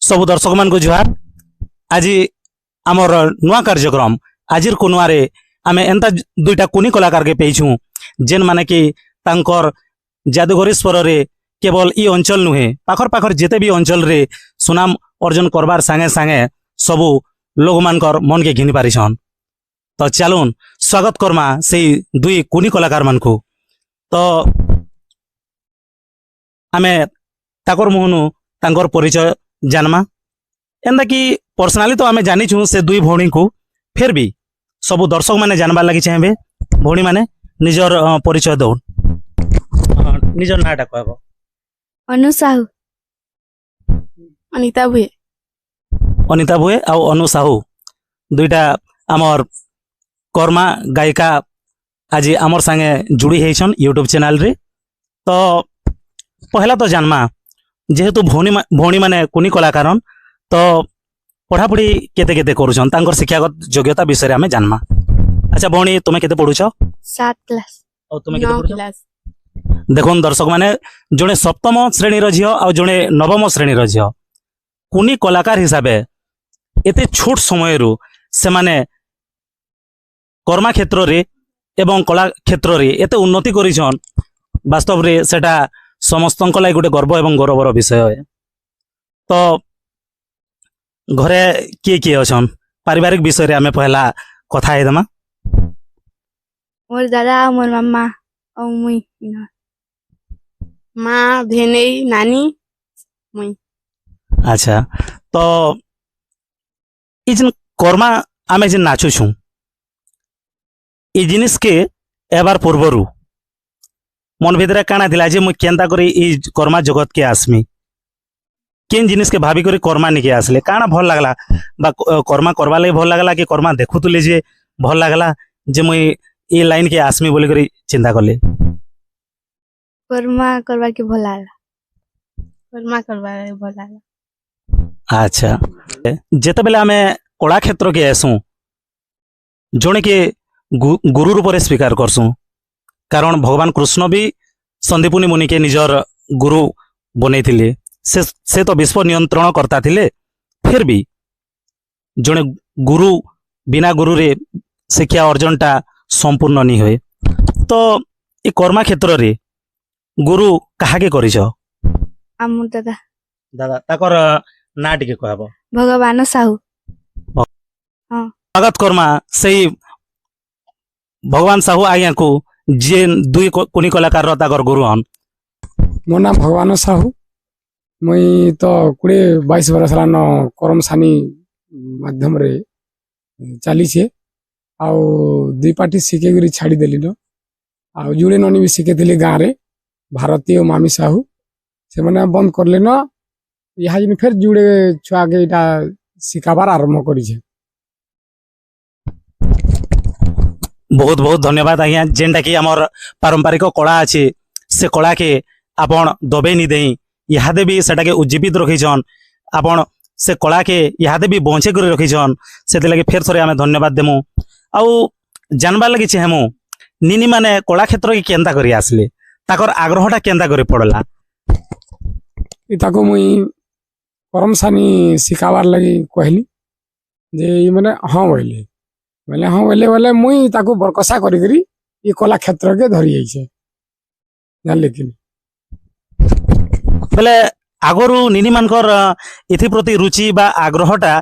सबु दर्शक मान को जुहार। आज आमर नुआ कार्यक्रम आज कुनुआरे आमे एंता दुईटा कुनी कलाकार के पेइछू जेन माने कि तांकर जादूगरी स्वर रे केवल ई अंचल नुहे पाखर पाखर जेते भी अंचल रे सुनाम अर्जन करबार संगे संगे सबु लोग मानकर मन के घिनी पारिछन। तो चलून स्वागत करमा से दुई कुनी कलाकार मान को। तो आमे ताकर मुहनु तांकर परिचय जानमा एंदा कि पर्सनाली तो आमे जानी छु से दुई भौणी को, फिर भी सबु दर्शक माने जानबार लागि चाहेबे भौणी माने निजर परिचय दो। निजर नाटा कहबो। अनु साहू, अनिता भुए। अनिता भुए आ अनु साहू दुईटा आमर कर्मा गायिका आज आमर संगे जुड़ी हेछन यूट्यूब चैनल रे। तो पहला तो जानमा जेहेतु भौणी माने कुनी कलाकारन तो पढ़ापढ़ी केते केते करूछन तांकर शिक्षागत योग्यता विषय आमे जानमा। अच्छा भौणी तुमे केते पढुछो? 7 क्लास। और तुमे केते पढुछो? क्लास। देखो दर्शक माने जने सप्तम श्रेणी रो झियो आ जने नवम श्रेणी रो झियो कुनी कलाकार हिसाबे एते छोट समय रु से माने कर्मा क्षेत्र रे एवं कला क्षेत्र रे एते उन्नति करिछन। वास्तव रे सेटा समस्तंक लाई गोटे गर्व एवं गौरवर विषय है। तो घरे किए किए अछन पारिवारिक विषय रे आमे पहला कथा है दमा। मोर दादा मोर मम्मा और मुई माँ भेनेई नानी मुई। अच्छा तो इजन कर्मा आमे जे नाचु छु ई जिनिस के एबार पूर्वरु मन भितरे काना थिला जे मु केनता करी ई कर्मा जगत के आसमी केन जिनिस के भाभी करी कर्मा निके आसले काना भल लागला बा कर्मा करबा ले भल लागला कि कर्मा देखुतले जे भल लागला जे मु ई लाइन के आसमी बोली करी चिंता करले। कर्मा करबा के भल लागला। कर्मा करबा के भल लागला। अच्छा जेते बेला हमें कला क्षेत्र के आसू जने के गुरु रूप रे स्वीकार करसू कारण भगवान कृष्ण भी संदीपुनी मुनि के निजर गुरु बने थिले से तो विश्व नियंत्रण करता थिले। फिर भी जने गुरु बिना गुरु रे शिक्षा अर्जनटा संपूर्ण नहीं होए। तो ये कर्मा क्षेत्र रे गुरु कहा के करिछो? आमु दादा। दादा ताकर ना टिके कहबो। भगवान साहू। हां स्वागत कर्मा सही भगवान साहू आज्ञा को जे दुई कुनी कलाकार ताकर गुरु हन। मो नाम भगवान साहू मुई तो 20-22 वर्ष लान करमसानी माध्यम रे चली छे आउ दुई पार्टी शिखे गुरी छाड़ी देली न आउ जुड़े ननी भी शिखे दिली गाँ रे भारतीय मामी साहू से माने बंद करले न यहाँ जिन फिर जुड़े छुआ के इटा शिखाबार आरंभ करी छे। बहुत बहुत धन्यवाद आज्ञा जेनटा कि आमर पारंपरिक कला अच्छे से कला के आपण दबे नी देई इहादे भी सेटा के उज्जीवित रखिछन आपण से कला के इहादे भी बंचे कर रखिछन से लगे फिर थरे आमे धन्यवाद देमु। आउ जानबार लगी चाहेमु निनी माने कला क्षेत्र के केंता करी आसले ताकर आग्रहटा केंता करी पड़ला? इताको मुई करमसानी शिखाबार लगी कहली जे ई माने हां बोले बोले हाँ बोले बोले मुई ताको बरकसा करी करी ये कला क्षेत्र के धरी आइछे जानले कि बोले आगरु निनी मानकर इथि प्रति रुचि बा आग्रहटा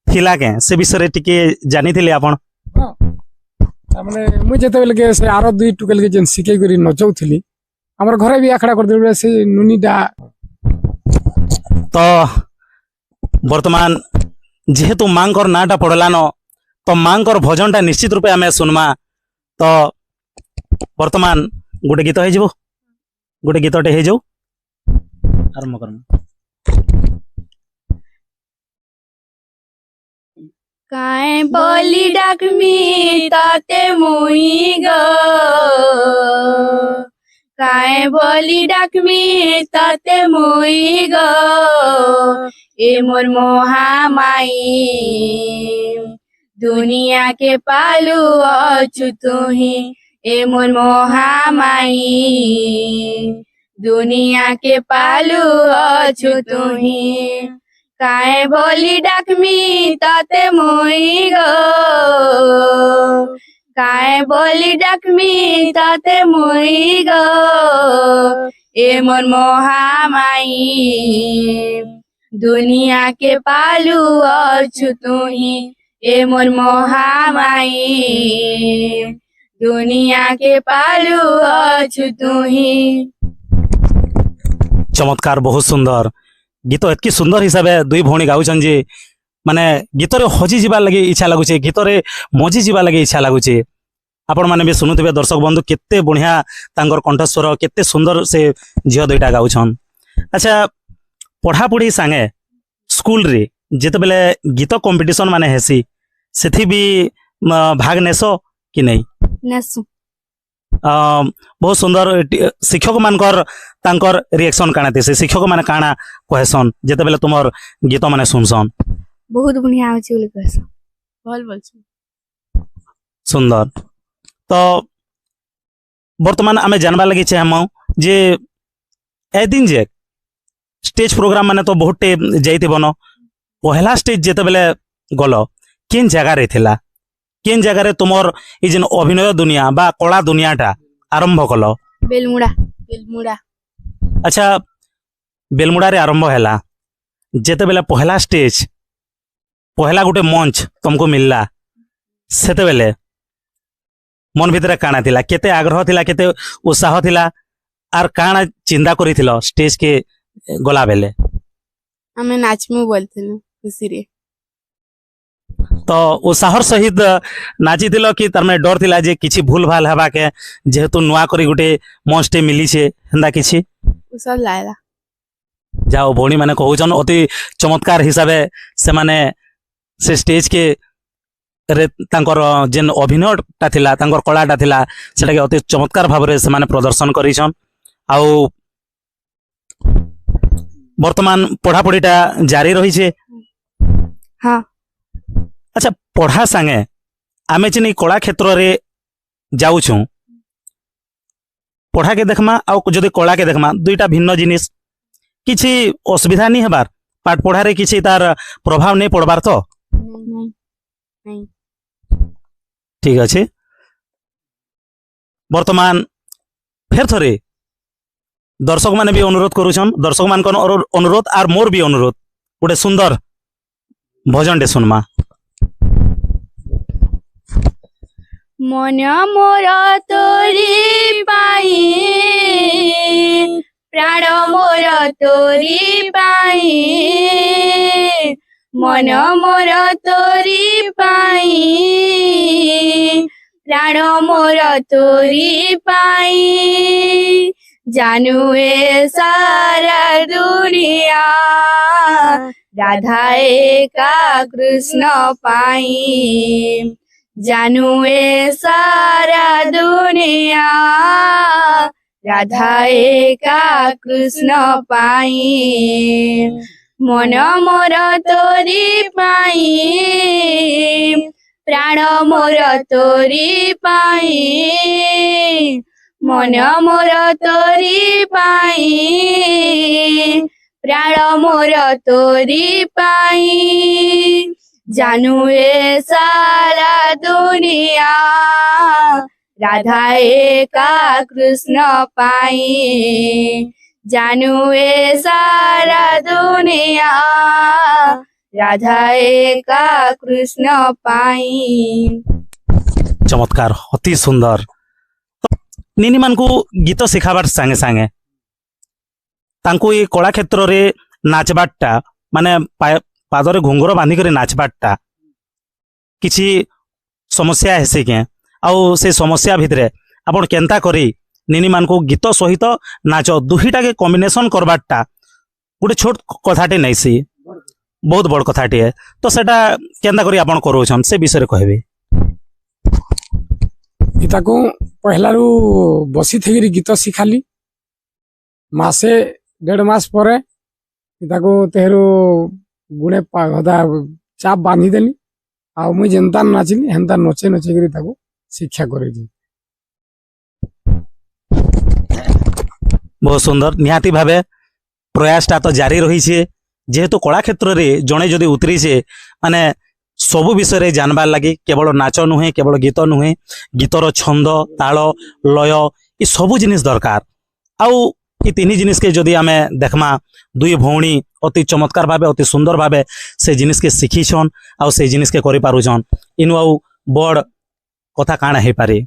थिला के से विषय टिके जानी थिले आपण? हां माने मुई जते बेले के से आरो दुई टुकल के जेन सिके करी नचौथली हमर घरे भी आखड़ा कर देबे से नुनीडा। तो वर्तमान जेहेतु मांकर नाटा पड़ला न तो मांकर भजनटा निश्चित रूपे आमे सुनमा। तो वर्तमान गोटे गीत हे जबो गोटे गीतटे हे जाऊ आरंभ करम। काए बोली डाकमी ताते मुई गो काए बोली डाकमी ताते मुई गो ए मोर मोहामाई दुनिया के पालू अछु तुही ए मोर मोहामाई दुनिया के पालू अछु तुही काहे बोली डाकमी ताते मोई गो काहे बोली डाकमी ताते मोई गो ए मोर महामाई दुनिया के पालू अछु तुही ए मोर महामाई दुनिया के पालू अछु तुही। चमत्कार, बहुत सुंदर गीत। एतकी सुंदर हिसाब से दुई भौणी गाउछन जे माने गीतरे हजी जीवा लगे इच्छा लगुचे, गीतरे मजी जीवा लगे इच्छा लगुचे। आपण माने भी सुनुथिबे दर्शक बंधु केते बढ़िया तांकर कंठस्वर, केते सुंदर से झियो दुईटा गाउछन। अच्छा, पढ़ापढ़ी संगे स्कूल रे जेते बेले गीत कंपटीशन माने हेसी सेथि भी भाग नेसो कि नहीं? नसु बहुत सुंदर। शिक्षक मानकर तांकर रिएक्शन काना थे, शिक्षक माने काना कहसन जेते बेले तुमर गीत माने सुनसन? बहुत बढ़िया होची बोली कहस भल बोलछु। सुंदर। तो वर्तमान आमे जानबा लगी चाहम जे ए दिन जे स्टेज प्रोग्राम माने तो बहुत जाइते बनो, पहला स्टेज जेते बेले गलो केन जगह रे थिला, केन जगह रे तुमर ई जेन अभिनय दुनिया बा कला दुनियाटा आरंभ कलो? बेलमुड़ा बेलमुड़ा। अच्छा, बेलमुड़ा रे आरंभ हैला जेते बेले पहला स्टेज, पहला गोटे मंच तुमको मिलला, सेते बेले मन भितर काना थिला, केते आग्रह थिला, केते उत्साह थिला, आर काना चिंता करिथिलो स्टेज के गला बेले? हमें नाचमु बोलथिनु खुशी रे। तो उत्साहर सहित नाचिथिलो कि तार माने डर थिला जे किछि भूल भाल हबा के, जेहेतु नुआ करी गोटे मंच टे मिली छे हेंदा किछि? उसर लायला जाओ भौणी माने कहउछन अति चमत्कार हिसाबे से माने से स्टेज के रे तांकर जेन अभिनयटा थिला, तांकर कलाटा थिला, सेटा के अति चमत्कार भाबरे से माने प्रदर्शन करिछन। आउ वर्तमान पढ़ापढ़ीटा जारी रही छे? हाँ। अच्छा, पढ़ा संगे आमे चिनी कला क्षेत्र रे जाउछु, पढ़ा के देखमा आउ जदि कला के देखमा दुईटा भिन्न जिनिस, किछि असुविधा नहीं हेबार? पाठ पढ़ा रे किछि तार प्रभाव नहीं पड़बार? तो नहीं नहीं ठीक अच्छे। वर्तमान फेर थरे दर्शक माने भी अनुरोध करूछन, दर्शक मान अनुरोध आर मोर भी अनुरोध, गोटे सुंदर भजन टे सुनमा। मन मोर तोरी पाई प्राण मोर तोरी पाई मन मोर तोरी पाई प्राण मोर तोरी पाई जानू ए सारा दुनिया राधा एका कृष्ण पाई जानू ए सारा दुनिया राधा एका कृष्ण पाई मन मोर तोरी पाई प्राण मोर तोरी पाई मन मोर तोरी पाई प्राण मोर तोरी पाई जानू ए सारा दुनिया राधा एका कृष्ण पाई जानू ए सारा दुनिया राधा एका कृष्ण पाई। चमत्कार, अति सुंदर। निनी मान को गीत शिखाबार संगे संगे तांको ये कला क्षेत्र रे नाचबाटा माने पादरे घुंगर बांधी कर नाचबाटा किछि समस्या हेसे के आउ से समस्या भितरे आपण केंता करी निनी मान को गीत सहित नाच दुहीटा के कॉम्बिनेशन करबाटा गोटे छोट कथाटे नहीं सी बहुत बड़ कथाटे है, तो सेटा केंता करी आपण करोछन से विषय कहबे? इताको पहलारू बसी थेगिरी गीत शिखाली, मासे 1.5 मास परे इताको तेहरो गुणे पागदा चाप बांधी देली आ मुई जेंता नाचिली हेंता नचे नचे करी ताको शिक्षा करे जी। बहुत सुंदर। निहाती भावे प्रयासटा तो जारी रही छे, जेहेतु कला क्षेत्र रे जड़े जदि उतरीचे माने सबु विषय जानबार लगी केवल नाच नुहे केवल गीत नुहे गीतर छंद ताल लय ये सबु जिनिस दरकार आउ ये तीन जिनिस के जदि आमे देखमा दुई भौणी अति चमत्कार भावे अति सुंदर भावे से जिनिस के शिखीछन आउ से जिनिस के करि पारुछन इनु आउ बड़ कथा काना हे पारे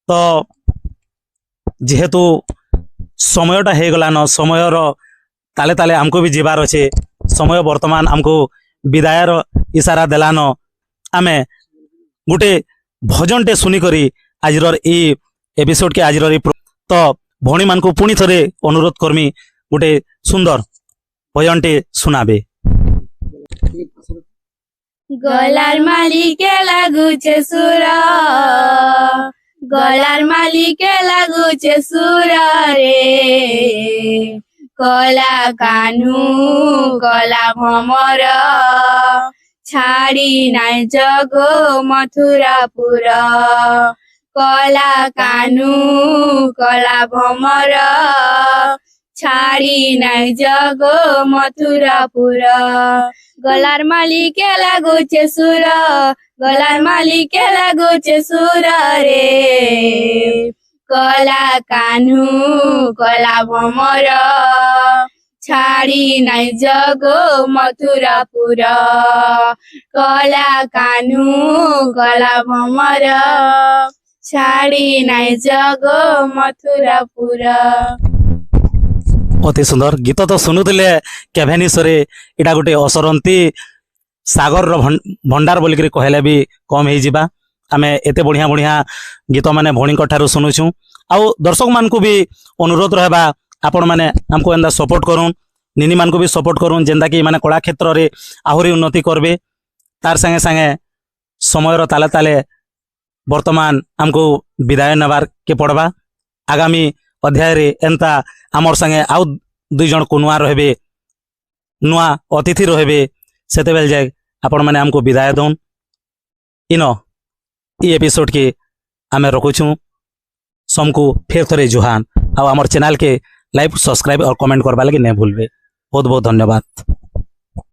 तो जेहेतु समयटा हे गला न समयर ताले ताले हमको भी जीवार अच्छे समय वर्तमान हमको विदायर इशारा देलान आमे गोटे भजन टे सुनी करी आजर ई एपिसोड के आजर ई तो भौणी मान को पुणी थरे अनुरोध करमी गोटे सुंदर भजन टे सुनाबे गलार मालिके लागुचे सुर गलार मालिके लागुचे सुर रे कला कान्हू कला भमर छाड़ी नाय जगो मथुरापुर कला कान्हू कला भमर छाड़ी नाय जगो मथुरापुर गलार मालिके लागुचे सुर गलार मालिके लागुचे सुर रे कला कान्हू कला भमर छाड़ी नाय जगो मथुरापुर कला कान्हू कला भमर छाड़ी नाय जगो मथुरापुर। अति सुंदर गीत तो शुणुले केभेनिश्वरे इटा गोटे असरंती सागर भंडार बोलिक कहले भी कम हो आमे एते बढ़िया बढ़िया गीत माने भौणी ठारू शुणुछु आउ दर्शक मान को भी अनुरोध रहबा आपण माने हमको एंदा सपोर्ट करूँ निनी मान को भी सपोर्ट करूँ जेंदा कि माने कला क्षेत्र रे आहुरी उन्नति करबे तार संगे संगे समय ताले ताले वर्तमान हमको विदाय नबार के पड़वा आगामी अध्याय रे एंता आमर संगे आउ दुई जन कुनुआ रहबे नुआ अतिथि रहबे सेते बेल जाए आपण माने हमको विदाय दौन इनो ई एपिसोड के आमे रखुछु समको फिर थोड़े जुहान आउ आमर चैनल के लाइक सब्सक्राइब और कमेंट करवा लगे नहीं भूलबे बहुत बहुत धन्यवाद।